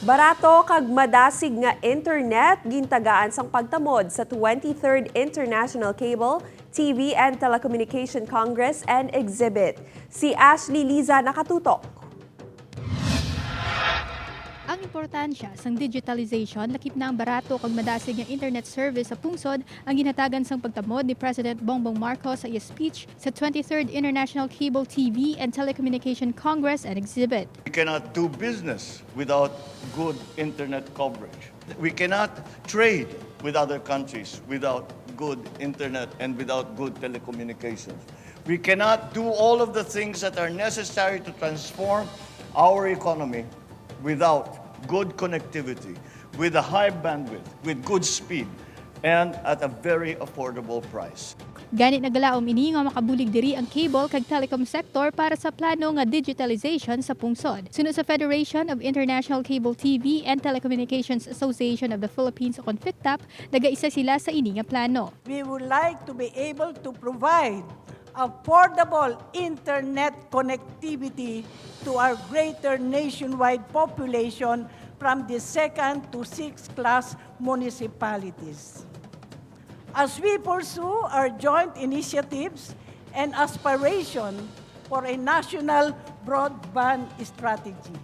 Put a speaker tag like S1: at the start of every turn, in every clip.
S1: Barato kag madasig nga internet gintagaan sang pagtamod sa 23rd International Cable, TV and Telecommunication Congress and Exhibit. Si Ashley Liza nakatutok.
S2: Ang importansya sang digitalization lakip na ang barato kag madasig nga internet service sa Pungsod ang ginhatagan sang pagtamod ni President Bongbong Marcos sa iyang speech sa 23rd International Cable, TV and Telecommunication Congress and Exhibit.
S3: We cannot do business without good internet coverage. We cannot trade with other countries without good internet and without good telecommunications. We cannot do all of the things that are necessary to transform our economy without good connectivity, with a high bandwidth, with good speed, and at a very affordable price.
S2: Ganit nagalaom ini nga makabulig diri ang cable kag telecom sector para sa plano nga digitalization sa Pungsod. Sunod sa Federation of International Cable TV and Telecommunications Association of the Philippines o CONFICTAP, nagaisa sila sa ini nga plano.
S4: We would like to be able to provide affordable internet connectivity to our greater nationwide population from the 2nd to 6th class municipalities. As we pursue our joint initiatives and aspiration for a national broadband strategy.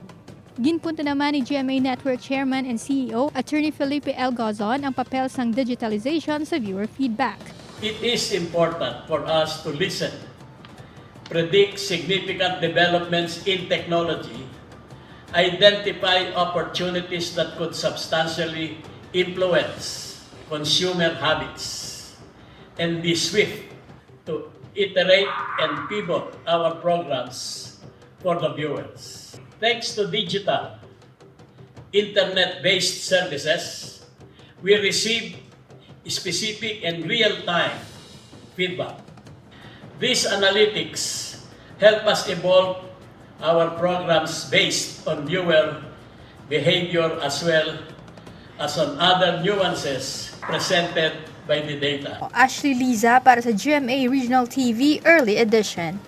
S2: Ginpunta naman ni GMA Network Chairman and CEO, Attorney Felipe L. Gozon, ang papel sang digitalization sa viewer feedback.
S5: It is important for us to listen, predict significant developments in technology, identify opportunities that could substantially influence consumer habits, and be swift to iterate and pivot our programs for the viewers. Thanks to digital, internet-based services, we receive specific and real-time feedback. These analytics help us evolve our programs based on viewer behavior as well as on other nuances presented by the data.
S2: Ashley Liza para sa GMA Regional TV Early Edition.